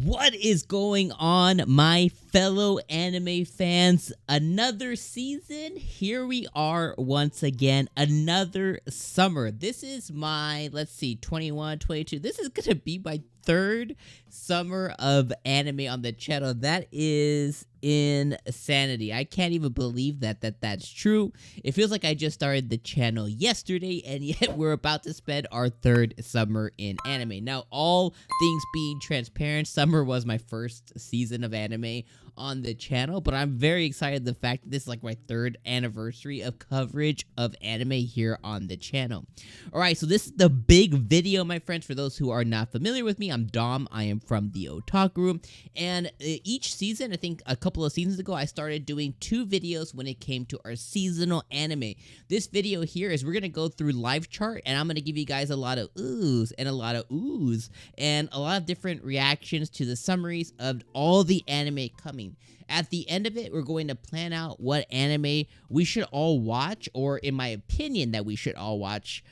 What is going on, my fellow anime fans? Another season. Here we are once again. Another summer. This is my, let's see, 21, 22. This is going to be my third summer of anime on the channel. That is insanity. I can't even believe that's true. It feels like I just started the channel yesterday, and yet we're about to spend our third summer in anime. Now, all things being transparent, summer was my first season of anime on the channel, but I'm very excited the fact that this is like my third anniversary of coverage of anime here on the channel. Alright, so this is the big video, my friends. For those who are not familiar with me, I'm Dom. I am from the Otaku Room, and each season, I think a couple of seasons ago, I started doing 2 videos when it came to our seasonal anime. This video here is we're going to go through live chart, and I'm going to give you guys a lot of oohs and a lot of oohs and a lot of different reactions to the summaries of all the anime coming. At the end of it, we're going to plan out what anime we should all watch, or in my opinion, that we should all watch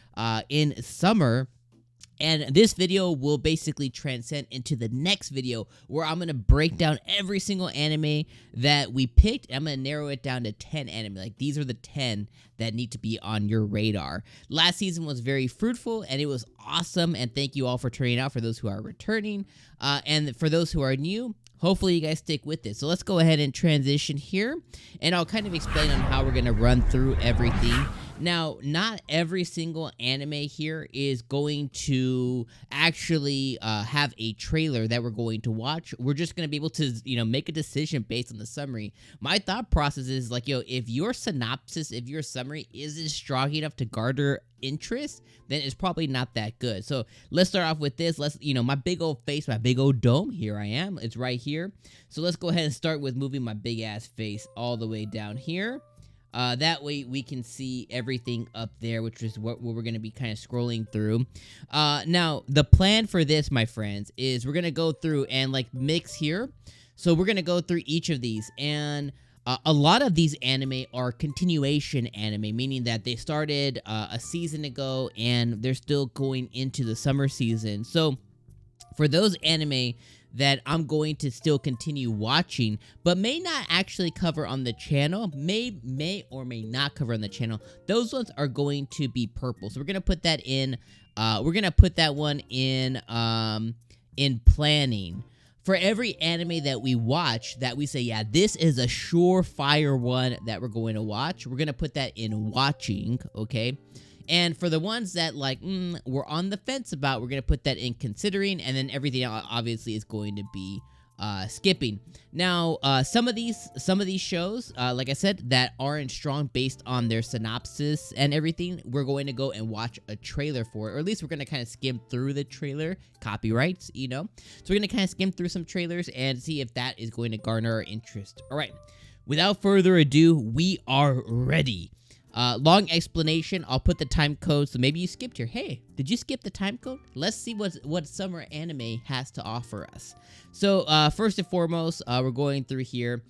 in summer. And this video will basically transcend into the next video where I'm going to break down every single anime that we picked. I'm going to narrow it down to 10 anime. Like, these are the 10 that need to be on your radar. Last season was very fruitful, and it was awesome. And thank you all for turning out, for those who are returning. And for those who are new, hopefully you guys stick with it. So let's go ahead and transition here, and I'll kind of explain on how we're going to run through everything. Now, not every single anime here is going to actually have a trailer that we're going to watch. We're just going to be able to, make a decision based on the summary. My thought process is like, if your synopsis, if your summary isn't strong enough to garner interest, then it's probably not that good. So let's start off with this. My big old face, my big old dome, here I am. It's right here. So let's go ahead and start with moving my big ass face all the way down here. That way we can see everything up there, which is what we're going to be kind of scrolling through. Now, the plan for this, my friends, is we're going to go through and mix here. So we're going to go through each of these, and a lot of these anime are continuation anime, meaning that they started a season ago and they're still going into the summer season. So for those anime that I'm going to still continue watching, but may not actually cover on the channel, may or may not cover on the channel, those ones are going to be purple. So we're gonna put that in. We're gonna put that one in planning. For every anime that we watch, that we say, yeah, this is a surefire one that we're going to watch, we're gonna put that in watching, okay? And for the ones that we're on the fence about, we're gonna put that in considering, and then everything else obviously is going to be skipping. Now, some of these shows, like I said, that aren't strong based on their synopsis and everything, we're going to go and watch a trailer for it, or at least we're gonna kind of skim through the trailer, copyrights, So we're gonna kind of skim through some trailers and see if that is going to garner our interest. All right, without further ado, we are ready. Long explanation, I'll put the time code, so maybe you skipped here. Hey, did you skip the time code? Let's see what summer anime has to offer us. So, first and foremost, we're going through here.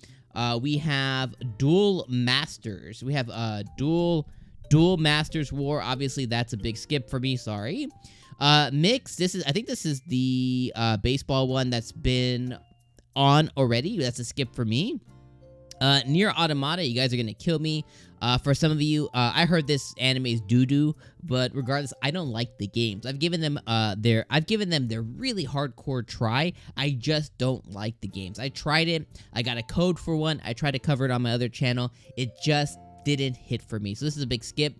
We have Duel Masters. We have Duel Masters War. Obviously, that's a big skip for me, sorry. Mix, I think this is the baseball one that's been on already. That's a skip for me. Nier Automata, you guys are gonna kill me. For some of you, I heard this anime is doo-doo, but regardless, I don't like the games. I've given them their really hardcore try. I just don't like the games. I tried it. I got a code for one. I tried to cover it on my other channel. It just didn't hit for me. So this is a big skip.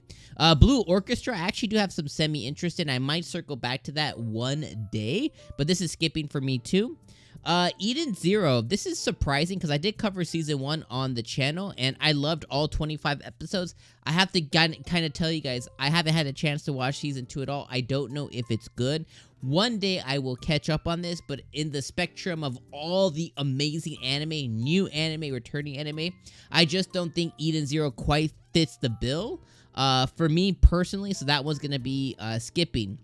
Blue Orchestra, I actually do have some semi-interest in. I might circle back to that one day, but this is skipping for me too. 𝐒𝐡𝐚𝐧𝐧𝐞𝐥, this is surprising because I did cover season 1 on the channel and I loved all 25 episodes. I have to kind of tell you guys, I haven't had a chance to watch season 2 at all. I don't know if it's good. One day I will catch up on this, but in the spectrum of all the amazing anime, new anime, returning anime, I just don't think 𝐒𝐡𝐚𝐧𝐧𝐞𝐥 quite fits the bill for me personally, so that one's going to be skipping.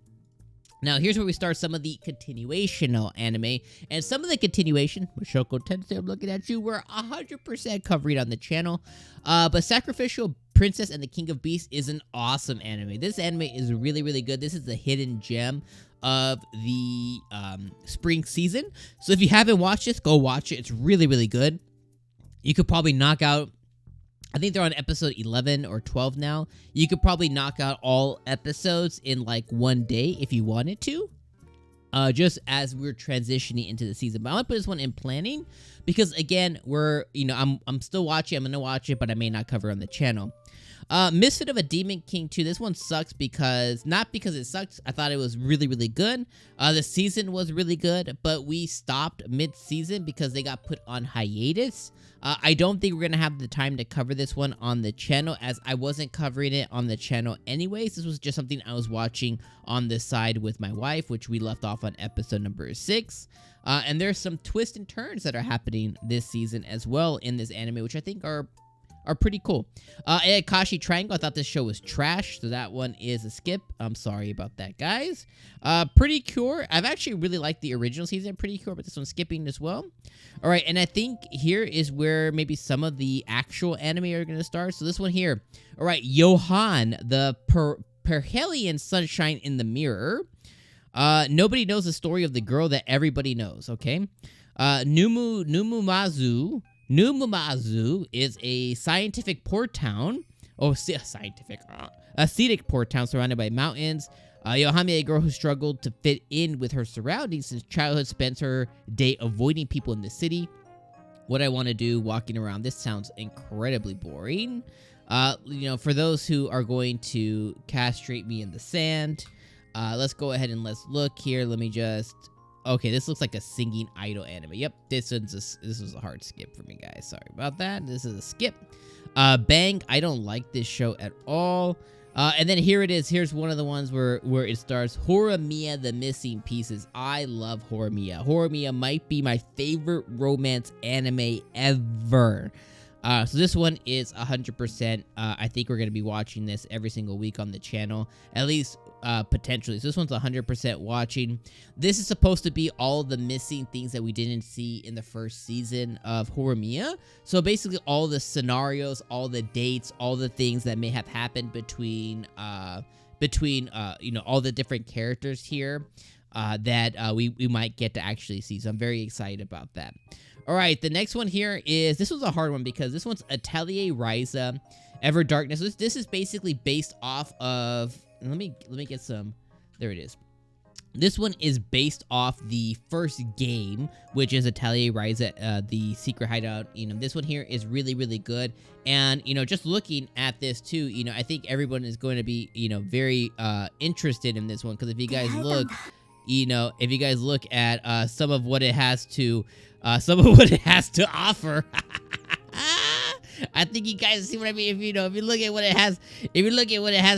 Now, here's where we start some of the continuational anime, and some of the continuation, Mushoku Tensei, I'm looking at you, we're 100% covering on the channel, but Sacrificial Princess and the King of Beasts is an awesome anime. This anime is really, really good. This is a hidden gem of the spring season. So if you haven't watched this, go watch it. It's really, really good. You could probably knock out, I think they're on episode 11 or 12 now. You could probably knock out all episodes in like one day if you wanted to. Just as we're transitioning into the season. But I'm gonna put this one in planning because again, I'm still watching. I'm gonna watch it, but I may not cover it on the channel. Misfit of a Demon King 2. This one sucks not because it sucks. I thought it was really, really good. The season was really good, but we stopped mid-season because they got put on hiatus. I don't think we're going to have the time to cover this one on the channel as I wasn't covering it on the channel anyways. This was just something I was watching on the side with my wife, which we left off on episode number 6. And there's some twists and turns that are happening this season as well in this anime, which I think are pretty cool. Akashi Triangle, I thought this show was trash, so that one is a skip. I'm sorry about that, guys. Pretty Cure, I've actually really liked the original season, Pretty Cure, but this one's skipping as well. All right, and I think here is where maybe some of the actual anime are going to start. So this one here. All right, Johan, the Perhelion Sunshine in the Mirror. Nobody knows the story of the girl that everybody knows, okay? Numumazu is a scientific port town. A scenic port town surrounded by mountains. Yohami, a girl who struggled to fit in with her surroundings since childhood, spends her day avoiding people in the city. What I want to do walking around. This sounds incredibly boring. For those who are going to castrate me in the sand, let's go ahead and let's look here. Let me just... Okay, this looks like a singing idol anime. Yep, this was a hard skip for me, guys. Sorry about that. This is a skip. Bang, I don't like this show at all. And then here it is. Here's one of the ones where it stars Horimiya, the Missing Pieces. I love Horimiya. Horimiya might be my favorite romance anime ever. So this one is 100%. I think we're going to be watching this every single week on the channel. At least potentially. So this one's 100% watching. This is supposed to be all the missing things that we didn't see in the first season of Horimiya. So basically all the scenarios, all the dates, all the things that may have happened between all the different characters here that we might get to actually see. So I'm very excited about that. All right, the next one here is, this was a hard one because this one's Atelier Ryza, Ever Darkness. This is basically based off of, let me get some, there it is. This one is based off the first game, which is Atelier Ryza, the Secret Hideout. This one here is really, really good. And, just looking at this too, I think everyone is going to be, very interested in this one. Because if you guys look, at some of what it has to, offer, I think you guys see what I mean. If you look at what it has,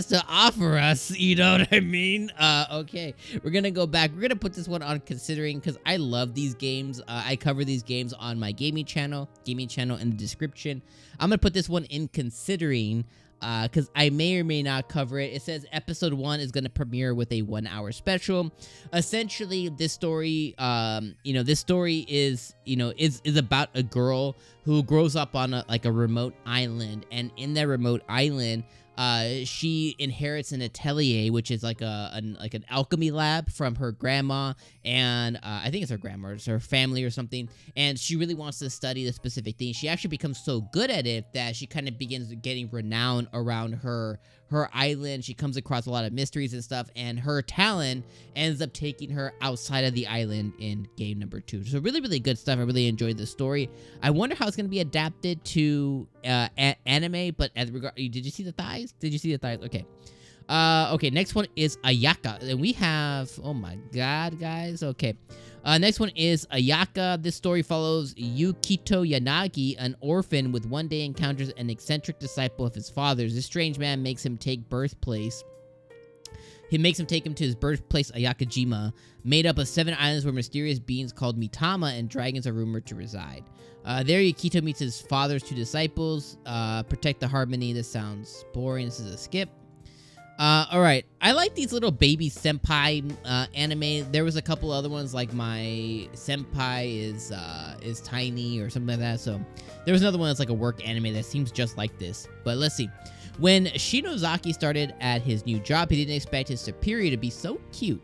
to offer us, you know what I mean? Okay, we're gonna go back. We're gonna put this one on considering because I love these games. I cover these games on my gaming channel in the description. I'm gonna put this one in considering. Because I may or may not cover it. It says episode 1 is going to premiere with a 1-hour special. Essentially, this story, is about a girl who grows up on a remote island, and in that remote island, she inherits an atelier, which is like an alchemy lab from her grandma, and I think it's her grandma, it's her family or something, and she really wants to study the specific thing. She actually becomes so good at it that she kind of begins getting renowned around her island. She comes across a lot of mysteries and stuff, and her talent ends up taking her outside of the island in game number 2. So really, really good stuff. I really enjoyed the story. I wonder how it's going to be adapted to anime, but as regard, did you see the thighs? Okay. Okay, next one is Ayaka. And we have, oh my god, guys. Okay. Next one is Ayaka. This story follows Yukito Yanagi, an orphan with one day encounters an eccentric disciple of his father's. This strange man makes him take him to his birthplace, Ayakajima, made up of 7 islands where mysterious beings called Mitama and dragons are rumored to reside. There, Yukito meets his father's 2 disciples, protect the harmony. This sounds boring. This is a skip. Alright, I like these little baby senpai anime. There was a couple other ones like My Senpai is Tiny or something like that. So there was another one that's like a work anime that seems just like this. But let's see. When Shinozaki started at his new job, he didn't expect his superior to be so cute.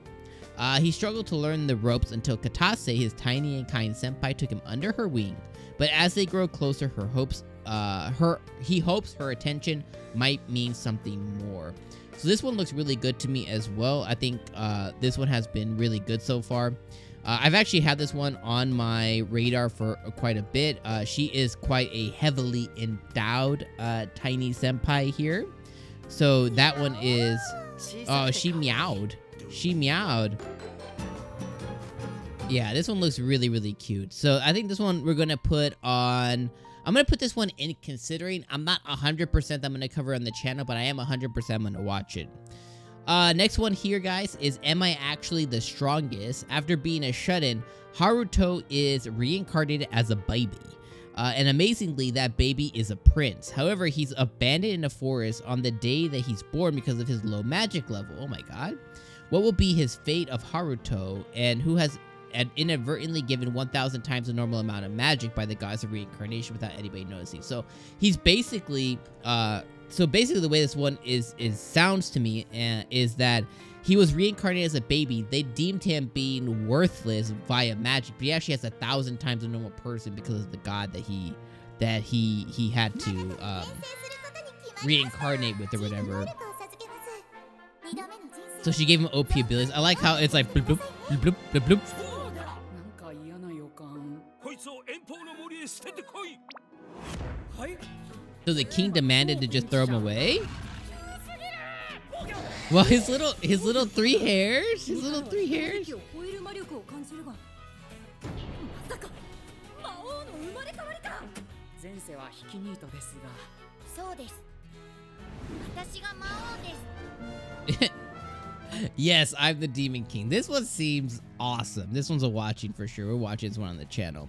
He struggled to learn the ropes until Katase, his tiny and kind senpai, took him under her wing. But as they grow closer, he hopes her attention might mean something more. So this one looks really good to me as well. I think this one has been really good so far. I've actually had this one on my radar for quite a bit. She is quite a heavily endowed tiny senpai here. So that one is... Oh, she meowed. She meowed. Yeah, this one looks really, really cute. So I think this one we're going to put on... I'm going to put this one in, considering I'm not 100% I'm going to cover on the channel, but I am 100% I'm going to watch it. Next one here, guys, is Am I Actually the Strongest? After being a shut-in, Haruto is reincarnated as a baby. And amazingly, that baby is a prince. However, he's abandoned in a forest on the day that he's born because of his low magic level. Oh my god. What will be his fate of Haruto, and who has inadvertently given 1,000 times the normal amount of magic by the gods of reincarnation without anybody noticing? So he's basically, the way this one sounds to me is that he was reincarnated as a baby. They deemed him being worthless via magic, but he actually has 1,000 times a normal person because of the god that he had to reincarnate with or whatever. So she gave him OP abilities. I like how it's like bloop, bloop, bloop, bloop, bloop, bloop. So the king demanded to just throw him away? Well, his little 3 hairs? His little 3 hairs? Yes, I'm the Demon King. This one seems awesome. This one's a watching for sure. We're watching this one on the channel.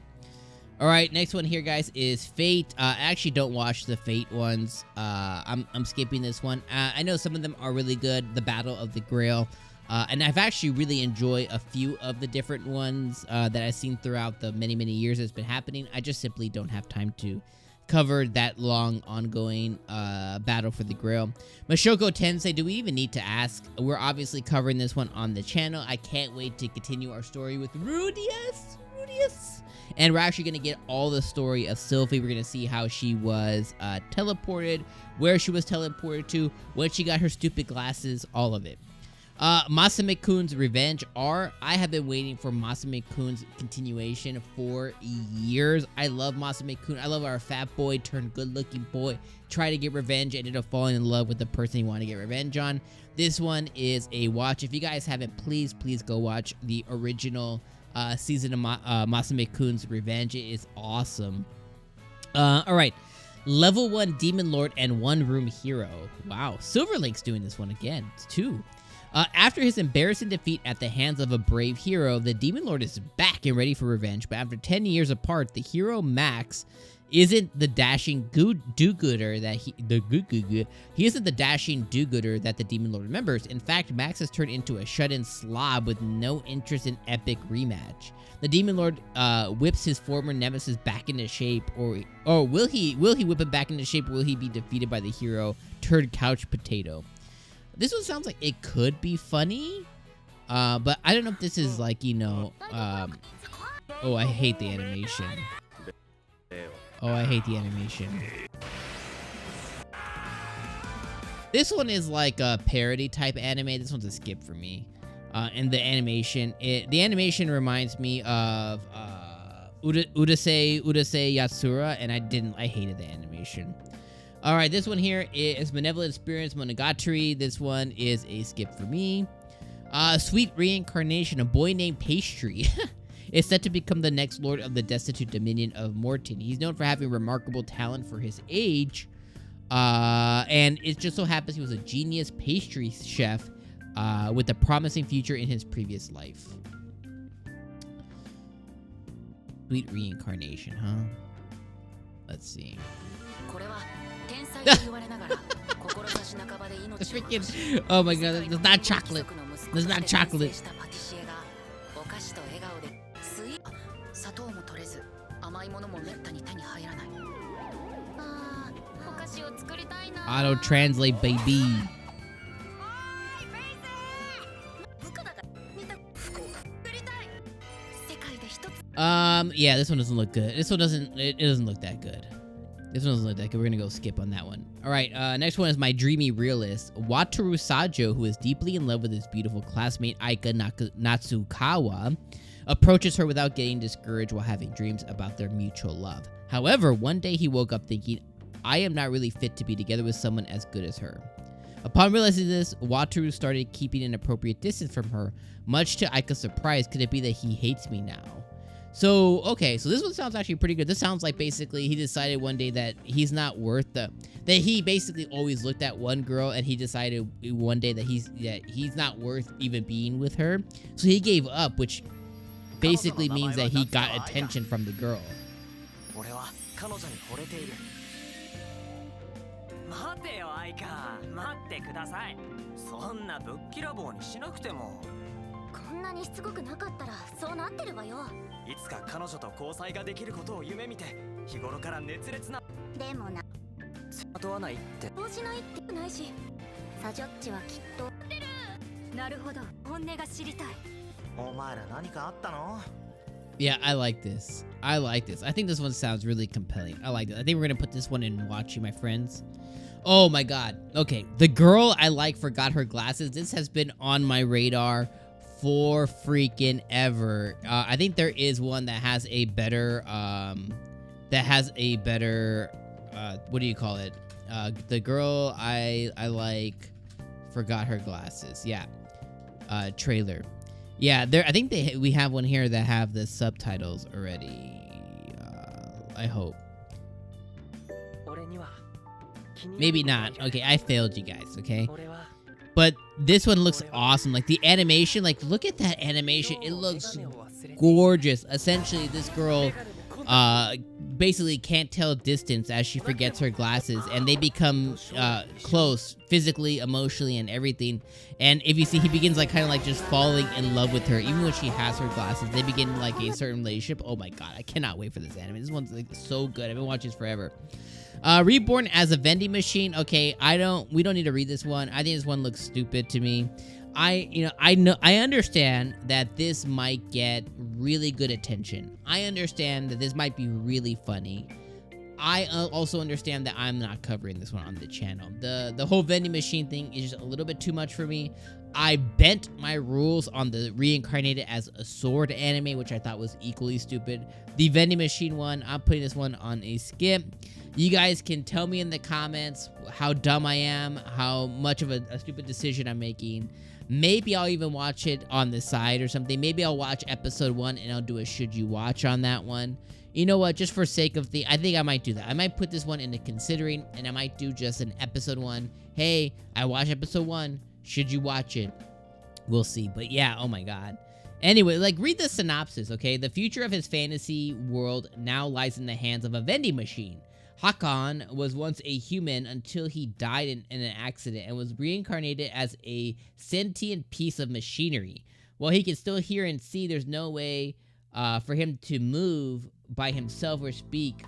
Alright, next one here, guys, is Fate. I actually don't watch the Fate ones. I'm skipping this one. I know some of them are really good. The Battle of the Grail. And I've actually really enjoyed a few of the different ones that I've seen throughout the many, many years it's been happening. I just simply don't have time to cover that long, ongoing Battle for the Grail. Mashoko Tensei, do we even need to ask? We're obviously covering this one on the channel. I can't wait to continue our story with Rudeus. And we're actually going to get all the story of Sylvie. We're going to see how she was teleported, where she was teleported to, when she got her stupid glasses, all of it. Masame-kun's Revenge R. I have been waiting for Masame-kun's continuation for years. I love Masame-kun. I love our fat boy turned good-looking boy. Try to get revenge, ended up falling in love with the person he wanted to get revenge on. This one is a watch. If you guys haven't, please go watch the original season of Masame-kun's Revenge. It is awesome. Alright. Level 1 Demon Lord and 1 Room Hero. Wow. Silverlink's doing this one again. It's 2. After his embarrassing defeat at the hands of a brave hero, the Demon Lord is back and ready for revenge. But after 10 years apart, the hero Max isn't the dashing do-gooder that he isn't the dashing do-gooder that the Demon Lord remembers. In fact, Max has turned into a shut-in slob with no interest in epic rematch. The Demon Lord whips his former nemesis back into shape, or will he whip him back into shape, or will he be defeated by the hero turned couch potato? This one sounds like it could be funny, but I don't know if this is like, you know, oh, I hate the animation. Oh, I hate the animation. This one is like a parody type anime. This one's a skip for me. And the animation reminds me of Urusei Yatsura, and I hated the animation. All right, this one here is Benevolent Experience Monogatari. This one is a skip for me. Sweet Reincarnation, a boy named Pastry is set to become the next lord of the destitute dominion of Morton. He's known for having remarkable talent for his age, and it just so happens he was a genius pastry chef with a promising future in his previous life. Sweet Reincarnation, huh? Let's see. The freaking, oh my god, there's not chocolate. There's not chocolate. Auto translate, baby. Yeah, this one doesn't look good. This one doesn't, it doesn't look that good. This one doesn't look that good. We're gonna go skip on that one. All right, next one is my dreamy realist, Wataru Sajo, who is deeply in love with his beautiful classmate Aika Natsukawa, approaches her without getting discouraged while having dreams about their mutual love. However, one day he woke up thinking, I am not really fit to be together with someone as good as her. Upon realizing this, Wataru started keeping an appropriate distance from her, much to Aika's surprise. Could it be that he hates me now? So, okay, so this one sounds actually pretty good. This sounds like basically he decided one day that he's not worth that he basically always looked at one girl and he decided one day that he's not worth even being with her. So he gave up, which basically means that he got attention from the girl. Yeah, I like this. I like this. I think this one sounds really compelling. I like it. I think we're gonna put this one in watching, my friends. Oh my god. Okay, the girl I like forgot her glasses. This has been on my radar for freaking ever. I think there is one that has a better, what do you call it? The girl I like forgot her glasses. Yeah. Trailer. Yeah, I think we have one here that have the subtitles already. I hope. Maybe not. Okay, I failed you guys, okay? But this one looks awesome. Like, the animation, like, look at that animation. It looks gorgeous. Essentially, this girl basically can't tell distance as she forgets her glasses, and they become close physically, emotionally, and everything. And if you see, he begins like kind of like just falling in love with her even when she has her glasses. They begin like a certain relationship. Oh my god, I cannot wait for this anime. This one's like so good. I've been watching this forever. Reborn as a vending machine. Okay, we don't need to read this one. I think this one looks stupid to me. I understand that this might get really good attention. I understand that this might be really funny. I also understand that I'm not covering this one on the channel. The whole vending machine thing is just a little bit too much for me. I bent my rules on the reincarnated as a sword anime, which I thought was equally stupid. The vending machine one, I'm putting this one on a skip. You guys can tell me in the comments how dumb I am, how much of a stupid decision I'm making. Maybe I'll even watch it on the side or something. Maybe I'll watch episode 1 and I'll do a should you watch on that one. You know what? Just for sake of I think I might do that. I might put this one into considering, and I might do just an episode 1. Hey, I watched episode 1. Should you watch it? We'll see. But yeah, oh my god. Anyway, like, read the synopsis, okay? The future of his fantasy world now lies in the hands of a vending machine. 𝐒𝐡𝐚 was once a human until he died in an accident and was reincarnated as a sentient piece of machinery. While he can still hear and see, there's no way for him to move by himself or speak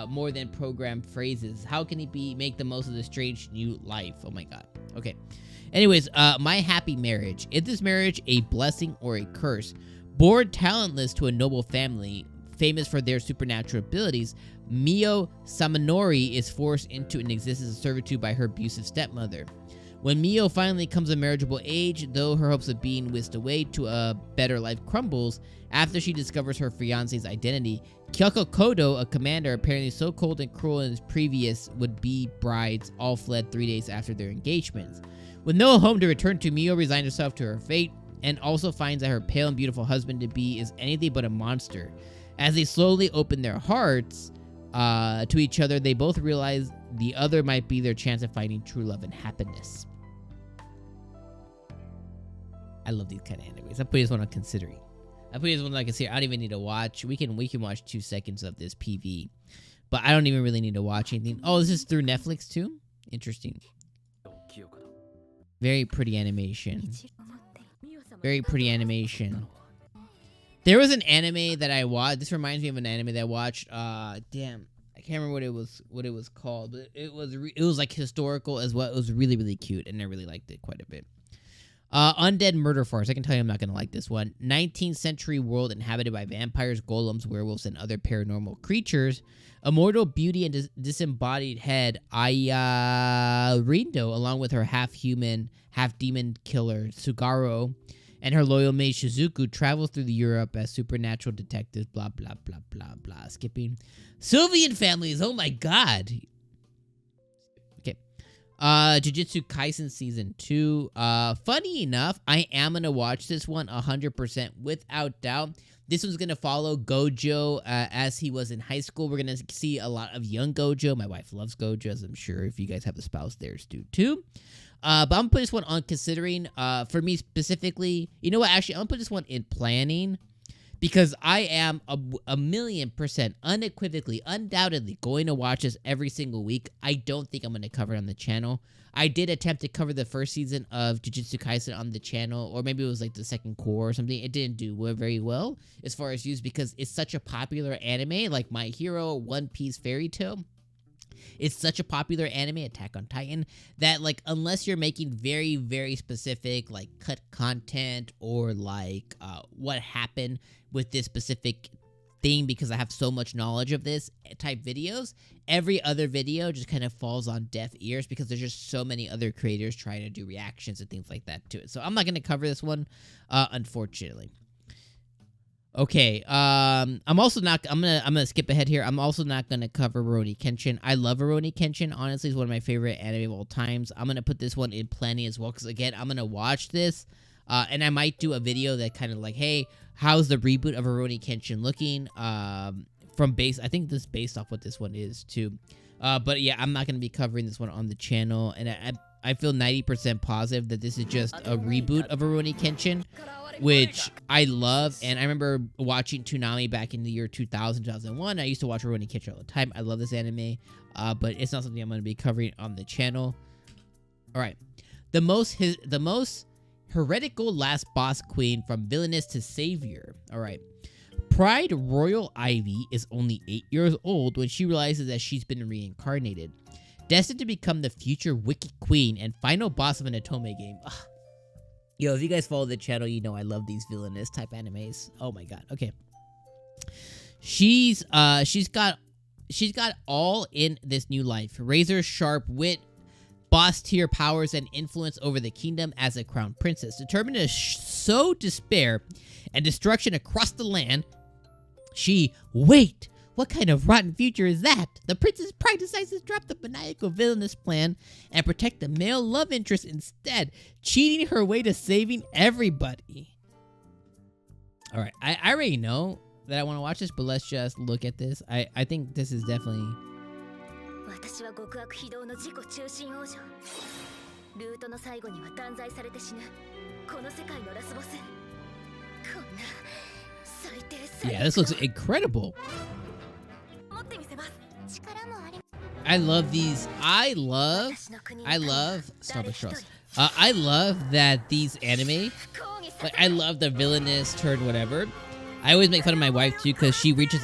more than programmed phrases. How can he make the most of this strange new life? Oh my god. Okay. Anyways, my happy marriage. Is this marriage a blessing or a curse? Born talentless to a noble family, famous for their supernatural abilities, Mio Samanori is forced into an existence of servitude by her abusive stepmother. When Mio finally comes of marriageable age, though her hopes of being whisked away to a better life crumbles, after she discovers her fiancé's identity, Kyoko Kodo, a commander apparently so cold and cruel in his previous would-be brides, all fled 3 days after their engagements. With no home to return to, Mio resigns herself to her fate, and also finds that her pale and beautiful husband-to-be is anything but a monster. As they slowly open their hearts to each other, they both realize the other might be their chance of finding true love and happiness. I love these kind of animes. I put this one on considering. I don't even need to watch. We can watch 2 seconds of this PV, but I don't even really need to watch anything. Oh, this is through Netflix too? Interesting. Very pretty animation. Very pretty animation. There was an anime that I watched. This reminds me of an anime that I watched. Damn, I can't remember what it was called, but it was like historical as well. It was really, really cute, and I really liked it quite a bit. Undead Murder Farce. I can tell you I'm not going to like this one. 19th century world inhabited by vampires, golems, werewolves, and other paranormal creatures. Immortal beauty and disembodied head Rindo, along with her half-human, half-demon killer Sugaro, and her loyal maid Shizuku, travel through Europe as supernatural detectives, blah, blah, blah, blah, blah. Skipping. Sylvian families, oh my god. Okay. Jujutsu Kaisen Season 2. Funny enough, I am going to watch this one 100% without doubt. This one's going to follow Gojo as he was in high school. We're going to see a lot of young Gojo. My wife loves Gojo, as I'm sure if you guys have a spouse, theirs do too. But I'm going to put this one on considering, for me specifically, you know what, actually, I'm going to put this one in planning because I am a 1,000,000% unequivocally, undoubtedly going to watch this every single week. I don't think I'm going to cover it on the channel. I did attempt to cover the first season of Jujutsu Kaisen on the channel, or maybe it was like the second core or something. It didn't do very well as far as views because it's such a popular anime, like My Hero, One Piece, Fairy Tail. It's such a popular anime, Attack on Titan, that like unless you're making very, very specific like cut content or like what happened with this specific thing because I have so much knowledge of this type videos, every other video just kind of falls on deaf ears because there's just so many other creators trying to do reactions and things like that to it. So I'm not going to cover this one, unfortunately. Okay, I'm gonna skip ahead here. I'm also not gonna cover Rurouni Kenshin. I love Rurouni Kenshin. Honestly, it's one of my favorite anime of all times. I'm gonna put this one in planning as well because again, I'm gonna watch this, and I might do a video that kind of like, hey, how's the reboot of Rurouni Kenshin looking? From base, I think this is based off what this one is too. But yeah, I'm not gonna be covering this one on the channel, and I feel 90% positive that this is just a reboot of Rurouni Kenshin, which I love, and I remember watching Toonami back in the year 2000, 2001. I used to watch Rurouni Kenshin all the time. I love this anime, but it's not something I'm going to be covering on the channel. All right. The most heretical last boss queen from villainess to savior. All right. Pride Royal Ivy is only 8 years old when she realizes that she's been reincarnated, destined to become the future Wicked Queen and final boss of an Otome game. Ugh. Yo, if you guys follow the channel, you know I love these villainous type animes. Oh my god. Okay. She's got all in this new life. Razor sharp wit, boss tier powers, and influence over the kingdom as a crown princess. Determined to sow despair and destruction across the land, wait! What kind of rotten future is that? The Princess Pride decides to drop the maniacal villainous plan and protect the male love interest instead, cheating her way to saving everybody. Alright, I already know that I want to watch this, but let's just look at this. I think this is definitely... Yeah, this looks incredible. I love these. I love Starbucks Straws. I love that these anime, like I love the villainous turn whatever. I always make fun of my wife too because she reads a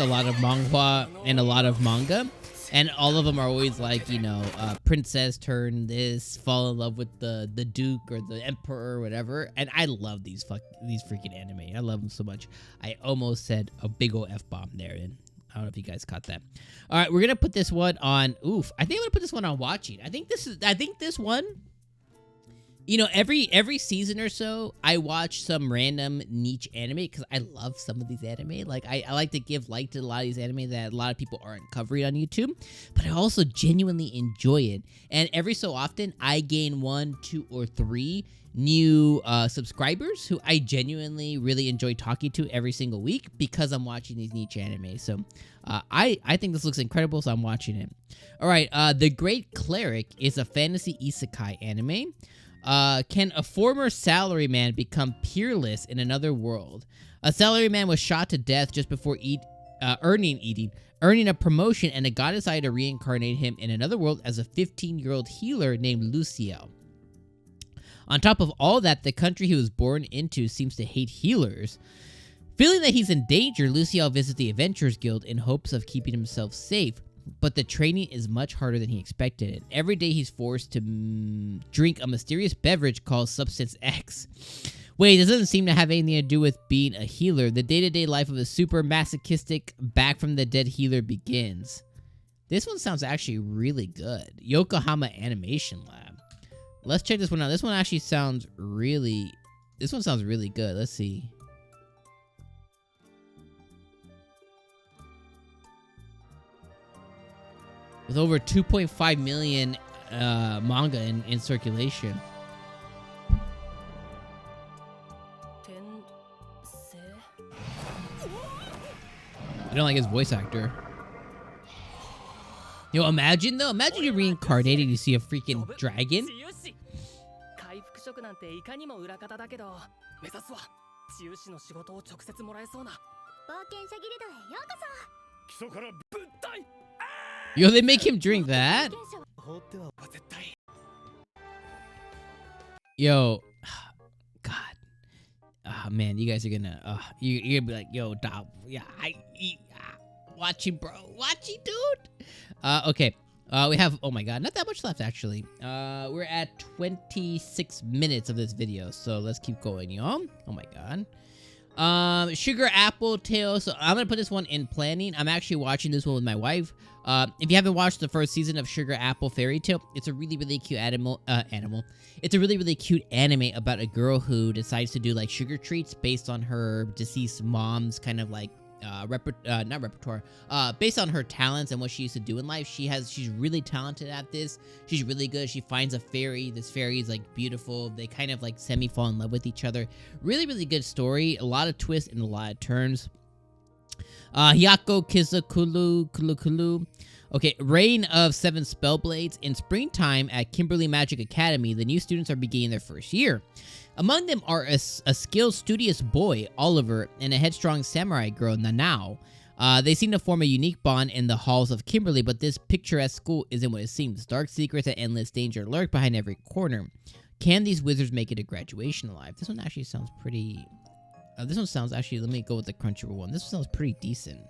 lot of manhwa and a lot of manga, and all of them are always like, you know, princess turn this, fall in love with the duke or the emperor or whatever. And I love these freaking anime. I love them so much. I almost said a big ol' F-bomb there, and I don't know if you guys caught that. All right, we're gonna put this one on. Oof, I think I'm gonna put this one on watching. I think this one. You know, every season or so, I watch some random niche anime because I love some of these anime. Like I like to give like to a lot of these anime that a lot of people aren't covering on YouTube, but I also genuinely enjoy it. And every so often, I gain 1, 2, or 3 new subscribers who I genuinely really enjoy talking to every single week because I'm watching these niche anime. So I think this looks incredible, so I'm watching it. All right, The Great Cleric is a fantasy isekai anime. Can a former salaryman become peerless in another world? A salaryman was shot to death just before earning a promotion, and a god decided to reincarnate him in another world as a 15-year-old healer named Luciel. On top of all that, the country he was born into seems to hate healers. Feeling that he's in danger, Luciel visits the Adventurers Guild in hopes of keeping himself safe. but the training is much harder than he expected. And every day he's forced to drink a mysterious beverage called Substance X. Wait, this doesn't seem to have anything to do with being a healer. The day-to-day life of a super masochistic back from the dead healer begins. This one sounds actually really good. Yokohama Animation Lab. Let's check this one out. This one actually sounds really... This one sounds really good. Let's see. With over 2.5 million manga in circulation. I don't like his voice actor. Yo, imagine though. Imagine you reincarnated and you see a freaking dragon. Yo, they make him drink that? Yo, God. Oh, man, you guys are gonna, you're gonna be like, yo, dog, yeah, watch it, bro. Watch it, dude. Okay. We have, oh my God, not that much left, actually. We're at 26 minutes of this video, so let's keep going, y'all. Oh my God. Sugar Apple Tale. So I'm gonna put this one in planning. I'm actually watching this one with my wife. If you haven't watched the first season of Sugar Apple Fairy Tale, it's a really, really cute It's a really, really cute anime about a girl who decides to do like sugar treats based on her deceased mom's kind of like not repertoire, based on her talents and what she used to do in life. She's really talented at this. She's really good. She finds a fairy. This fairy is like beautiful. They kind of like semi fall in love with each other. Really, really good story. A lot of twists and a lot of turns. Hyako Kizakulu. Okay, Reign of Seven Spellblades. In springtime at Kimberly Magic Academy, the new students are beginning their first year. Among them are a skilled, studious boy, Oliver, and a headstrong samurai girl, Nanao. They seem to form a unique bond in the halls of Kimberly, but this picturesque school isn't what it seems. Dark secrets and endless danger lurk behind every corner. Can these wizards make it to graduation alive? This one actually sounds pretty... this one sounds actually... Let me go with the Crunchyroll one. This one sounds pretty decent.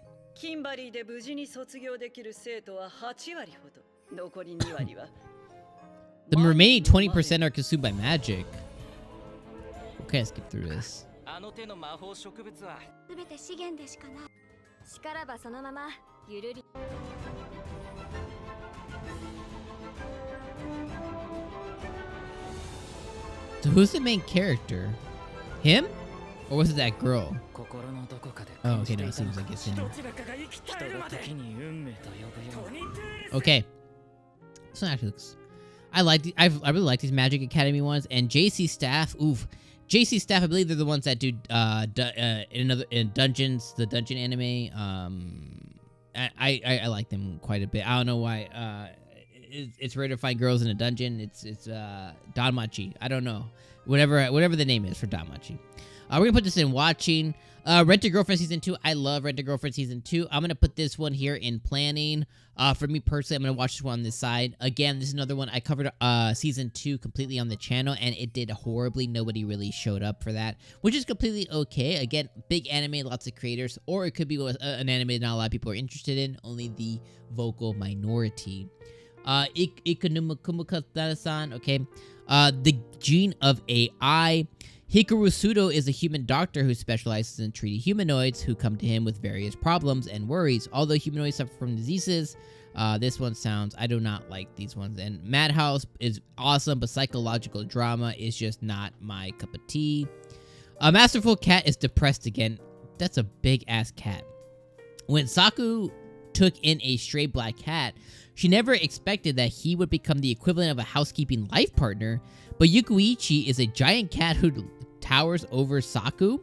The remaining 20% are consumed by magic. Okay, let's skip through this. So who's the main character? Him? Or was it that girl? Oh, okay, no, it seems like it's him. Okay. This one actually looks... I really like these Magic Academy ones. And JC Staff, oof. JC Staff, I believe they're the ones that do in Dungeons, the Dungeon anime. I like them quite a bit. I don't know why. It's rare to find girls in a dungeon. It's Danmachi. I don't know. Whatever the name is for Danmachi. We're gonna put this in watching. Rent a Girlfriend Season 2. I love Rent a Girlfriend Season 2. I'm gonna put this one here in planning. For me personally, I'm gonna watch this one on this side. Again, this is another one I covered Season 2 completely on the channel, and it did horribly. Nobody really showed up for that, which is completely okay. Again, big anime, lots of creators, or it could be an anime that not a lot of people are interested in, only the vocal minority. 𝐒𝐡𝐚𝐧𝐧𝐞𝐥, okay. The Gene of AI. Hikaru Sudo is a human doctor who specializes in treating humanoids who come to him with various problems and worries. Although humanoids suffer from diseases, this one sounds... I do not like these ones. And Madhouse is awesome, but psychological drama is just not my cup of tea. A Masterful Cat is depressed again. That's a big-ass cat. When Saku took in a stray black cat, she never expected that he would become the equivalent of a housekeeping life partner, but Yukuichi is a giant cat who towers over Saku.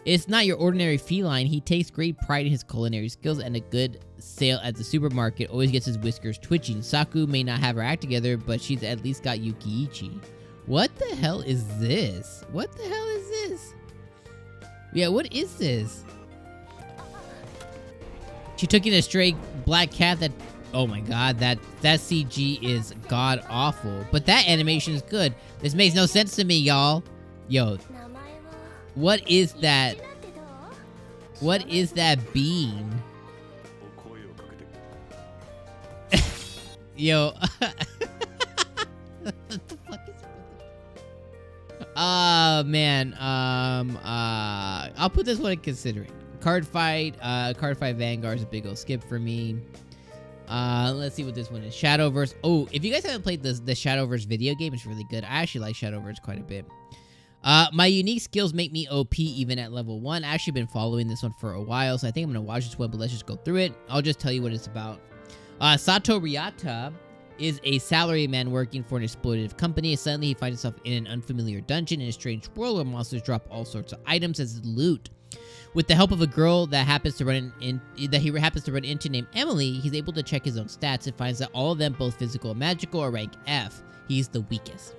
It's not your ordinary feline. He takes great pride in his culinary skills, and a good sale at the supermarket always gets his whiskers twitching. Saku may not have her act together, but she's at least got Yukiichi. What the hell is this? What the hell is this? Yeah, what is this? She took in a stray black cat that... Oh my god, that CG is god-awful. But that animation is good. This makes no sense to me, y'all. Yo. What is that? What is that being? Yo. What the fuck is man. I'll put this one in considering. Card fight Vanguard is a big old skip for me. Let's see what this one is. Shadowverse. Oh, if you guys haven't played the Shadowverse video game, it's really good. I actually like Shadowverse quite a bit. My unique skills make me OP even at level 1. I actually been following this one for a while, so I think I'm gonna watch this one, but let's just go through it. I'll just tell you what it's about. Sato Ryata is a salaryman working for an exploitative company. Suddenly, he finds himself in an unfamiliar dungeon in a strange world where monsters drop all sorts of items as loot. With the help of a girl that he happens to run into named Emily, he's able to check his own stats and finds that all of them, both physical and magical, are rank F. He's the weakest.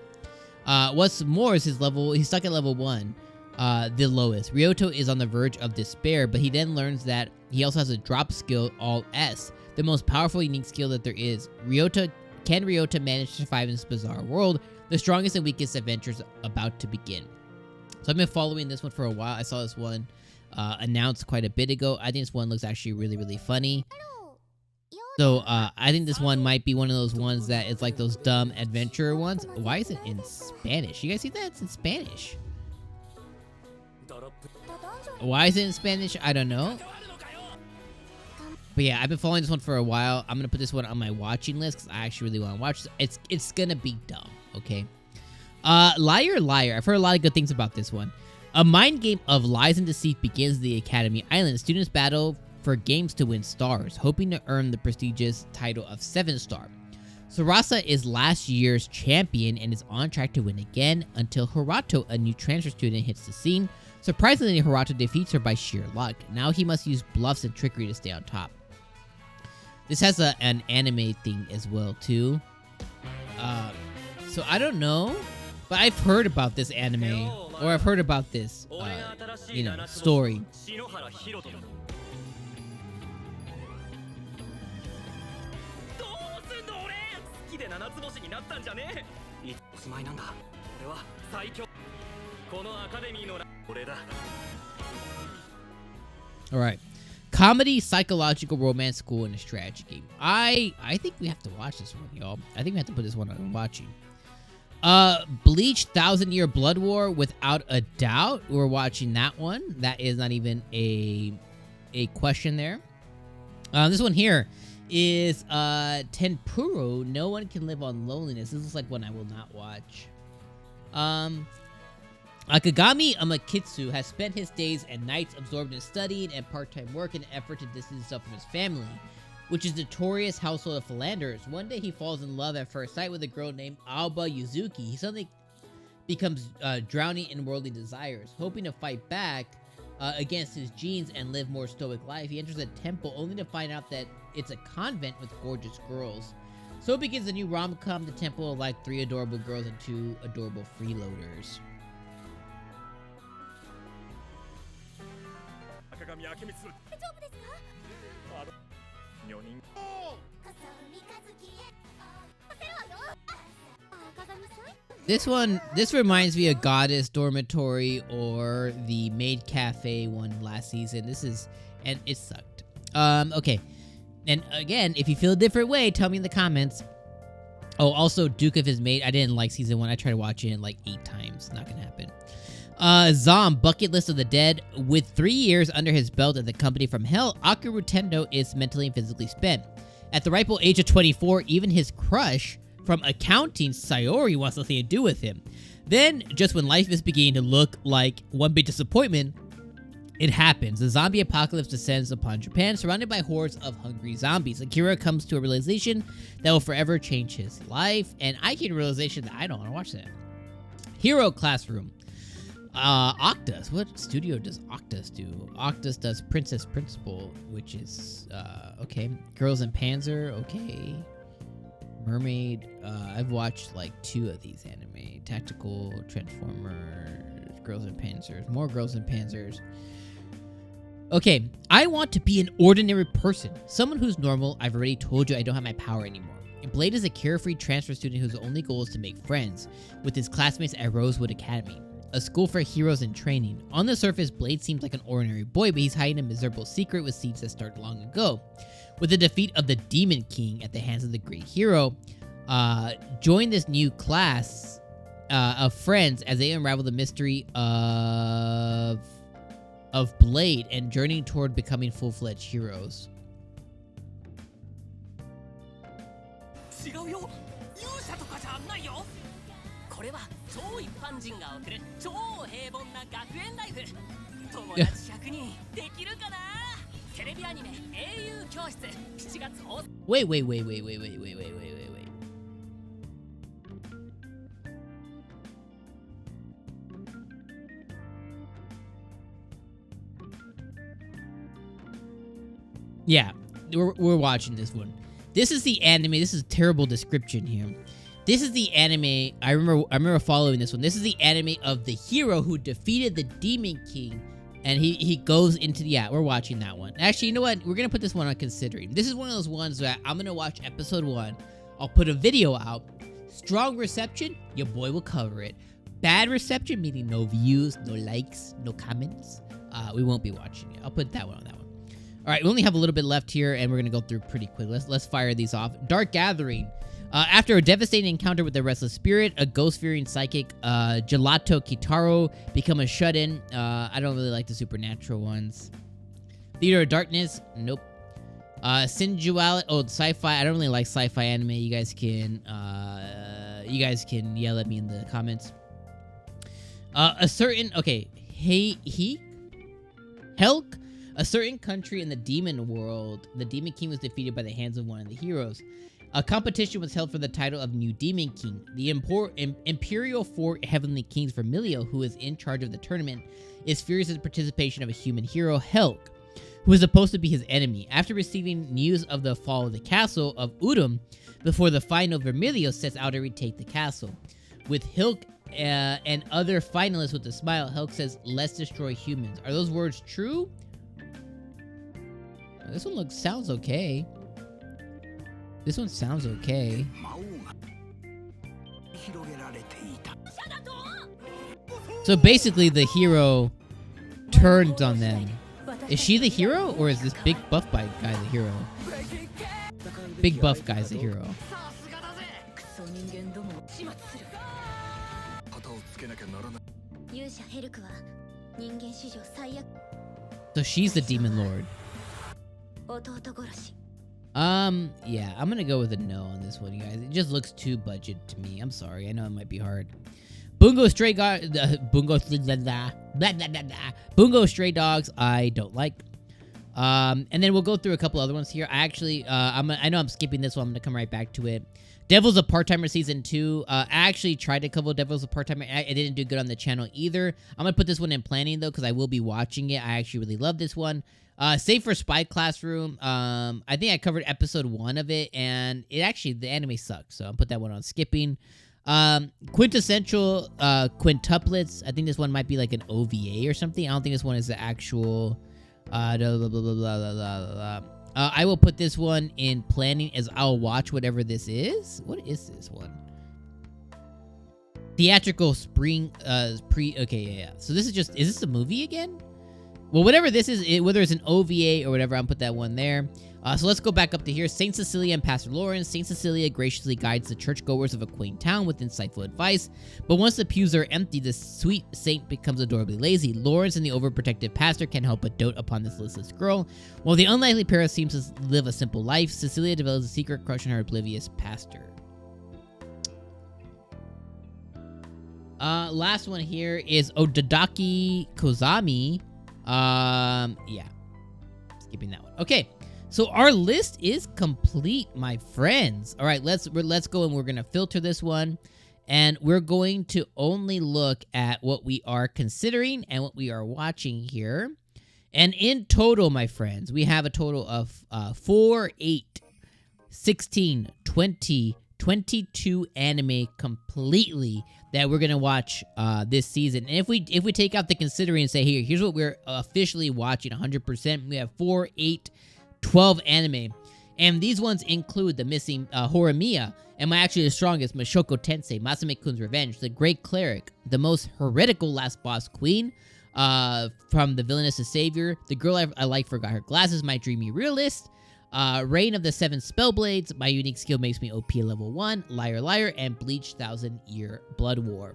What's more is he's stuck at level 1, the lowest. Ryoto is on the verge of despair, but he then learns that he also has a drop skill, all S, the most powerful unique skill that there is. Can Ryoto manage to survive in this bizarre world? The strongest and weakest adventures about to begin. So I've been following this one for a while. I saw this one announced quite a bit ago. I think this one looks actually really, really funny. So I think this one might be one of those ones that is like those dumb adventure ones. Why is it in Spanish? You guys see that? It's in Spanish. Why is it in Spanish? I don't know. But yeah, I've been following this one for a while. I'm gonna put this one on my watching list because I actually really want to watch this. It's gonna be dumb, okay? Liar Liar. I've heard a lot of good things about this one. A mind game of lies and deceit begins the Academy Island. Students battle for games to win stars, hoping to earn the prestigious title of 7-star. Sarasa is last year's champion and is on track to win again until Hirato, a new transfer student, hits the scene. Surprisingly, Hirato defeats her by sheer luck. Now he must use bluffs and trickery to stay on top. This has an anime thing as well, too. So I don't know, but I've heard about this anime, or I've heard about this, story. Alright. Comedy, psychological romance, school, and a strategy game. I think we have to watch this one, y'all. I think we have to put this one on watching. Bleach 1000-Year Blood War, without a doubt. We're watching that one. That is not even a question there. This one here is Tenpuro, No One Can Live on Loneliness. This looks like one I will not watch. Akagami Amakitsu has spent his days and nights absorbed in studying and part-time work in an effort to distance himself from his family, which is the notorious household of philanderers. One day he falls in love at first sight with a girl named Aoba Yuzuki. He suddenly becomes drowning in worldly desires. Hoping to fight back against his genes and live more stoic life, he enters a temple only to find out that it's a convent with gorgeous girls. So begins a new rom-com, The Temple of like 3 adorable girls and 2 adorable freeloaders. This reminds me of Goddess Dormitory or the Maid Cafe one last season. And it sucked. Okay. And again, if you feel a different way, tell me in the comments. Oh, also Duke of His Maid. I didn't like season 1. I tried watching it like 8 times. Not gonna happen. Zom, Bucket List of the Dead. With 3 years under his belt at the company from hell, Akira Tendo is mentally and physically spent. At the ripe old age of 24, even his crush from accounting, Sayori, wants nothing to do with him. Then, just when life is beginning to look like one big disappointment, it happens. The zombie apocalypse descends upon Japan, surrounded by hordes of hungry zombies. Akira comes to a realization that will forever change his life, and I came to a realization that I don't want to watch that. Hero Classroom. Octus. What studio does Octus do? Octus does Princess Principal, which is, okay. Girls in Panzer, okay. Mermaid, I've watched like 2 of these anime. Tactical, Transformers, Girls in Panzers, more Girls in Panzers. Okay, I want to be an ordinary person. Someone who's normal. I've already told you I don't have my power anymore. Blade is a carefree transfer student whose only goal is to make friends with his classmates at Rosewood Academy, a school for heroes in training. On the surface, Blade seems like an ordinary boy, but he's hiding a miserable secret with seeds that started long ago. With the defeat of the Demon King at the hands of the great hero, join this new class of friends as they unravel the mystery of Blade and journey toward becoming full-fledged heroes. Wait. Yeah, we're watching this one. This is the anime. This is a terrible description here. This is the anime. I remember following this one. This is the anime of the hero who defeated the Demon King, and he goes into we're watching that one. Actually, you know what? We're gonna put this one on considering. This is one of those ones that I'm gonna watch episode 1. I'll put a video out. Strong reception, your boy will cover it. Bad reception, meaning no views, no likes, no comments. We won't be watching it. I'll put that one on that one. All right, we only have a little bit left here, and we're gonna go through pretty quick. Let's fire these off. Dark Gathering. After a devastating encounter with the restless spirit, a ghost-fearing psychic, Gelato Kitaro, become a shut-in. I don't really like the supernatural ones. Theater of Darkness, nope. Sensuality, sci-fi. I don't really like sci-fi anime. You guys can yell at me in the comments. Helk. A certain country in the demon world, the Demon King was defeated by the hands of one of the heroes. A competition was held for the title of New Demon King. The Imperial Four Heavenly Kings Vermilio, who is in charge of the tournament, is furious at the participation of a human hero, Helk, who is supposed to be his enemy. After receiving news of the fall of the castle of Udum, before the final, Vermilio sets out to retake the castle. With Helk and other finalists with a smile, Helk says, "Let's destroy humans." Are those words true? This one sounds okay. This one sounds okay. So basically the hero turns on them. Is she the hero, or is this big buff guy the hero? Big buff guy's the hero. So she's the demon lord. Yeah, I'm gonna go with a no on this one, you guys. It just looks too budget to me. I'm sorry. I know it might be hard. Bungo Stray Dogs, I don't like. And then we'll go through a couple other ones here. I know I'm skipping this one. I'm gonna come right back to it. Devil's a Part-Timer Season 2. I actually tried to cover Devil's a Part-Timer. It didn't do good on the channel either. I'm gonna put this one in planning, though, because I will be watching it. I actually really love this one. Save for Spy Classroom. I think I covered episode 1 of it, and the anime sucks, so I'll put that one on skipping. Quintessential Quintuplets. I think this one might be like an OVA or something. I don't think this one is the actual. I will put this one in planning as I'll watch whatever this is. What is this one? Theatrical Spring. Okay, yeah. So this is this a movie again? Well, whatever this is, whether it's an OVA or whatever, I'll put that one there. So let's go back up to here. Saint Cecilia and Pastor Lawrence. Saint Cecilia graciously guides the churchgoers of a quaint town with insightful advice. But once the pews are empty, the sweet saint becomes adorably lazy. Lawrence and the overprotective pastor can't help but dote upon this listless girl. While the unlikely pair seems to live a simple life, Cecilia develops a secret crush on her oblivious pastor. Last one here is Odadaki Kozami. Yeah. Skipping that one. Okay. So our list is complete, my friends. All right, let's go, and we're going to filter this one, and we're going to only look at what we are considering and what we are watching here. And in total, my friends, we have a total of 4, 8, 16, 20, 22 anime completely that we're gonna watch this season. And if we take out the considering and say, here's what we're officially watching 100%, we have 4, 8, 12 anime. And these ones include the missing Horimiya, and the strongest, Mushoku Tensei, Masumi-kun's Revenge, the Great Cleric, the most heretical last boss queen, from the villainous to savior, the girl I like forgot her glasses, my dreamy realist, Reign of the Seven Spellblades, my unique skill makes me OP level 1, Liar Liar, and Bleach 1000-Year Blood War.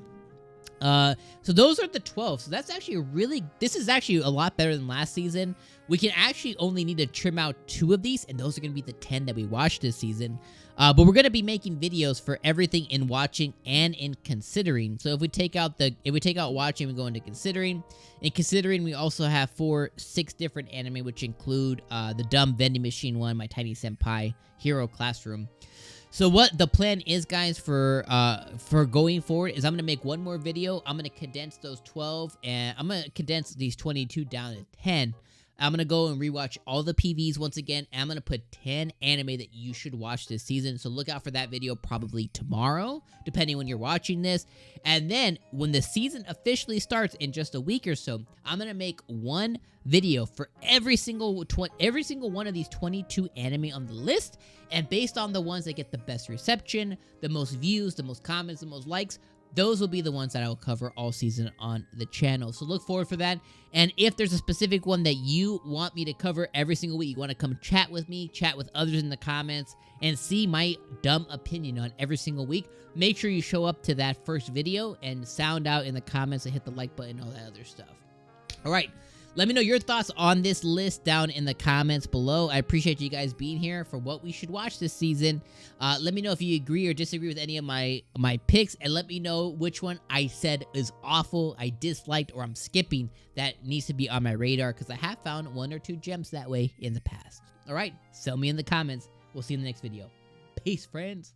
So those are the 12. So that's actually this is actually a lot better than last season. We can actually only need to trim out 2 of these, and those are going to be the 10 that we watched this season. But we're going to be making videos for everything in watching and in considering. So if we take out watching, we go into considering. In considering, we also have 6 different anime, which include the dumb vending machine one, My Tiny Senpai, Hero Classroom. So what the plan is, guys, for going forward is I'm gonna make one more video. I'm gonna condense those 12, and I'm gonna condense these 22 down to 10. I'm gonna go and rewatch all the PVs once again, and I'm gonna put 10 anime that you should watch this season. So look out for that video probably tomorrow, depending when you're watching this. And then when the season officially starts in just a week or so, I'm gonna make one video for every single one of these 22 anime on the list. And based on the ones that get the best reception, the most views, the most comments, the most likes, those will be the ones that I will cover all season on the channel. So look forward for that. And if there's a specific one that you want me to cover every single week, you want to come chat with me, chat with others in the comments, and see my dumb opinion on every single week, make sure you show up to that first video and sound out in the comments and hit the like button and all that other stuff. All right. Let me know your thoughts on this list down in the comments below. I appreciate you guys being here for what we should watch this season. Let me know if you agree or disagree with any of my picks, and let me know which one I said is awful, I disliked, or I'm skipping that needs to be on my radar, because I have found 1 or 2 gems that way in the past. All right, tell me in the comments. We'll see you in the next video. Peace, friends.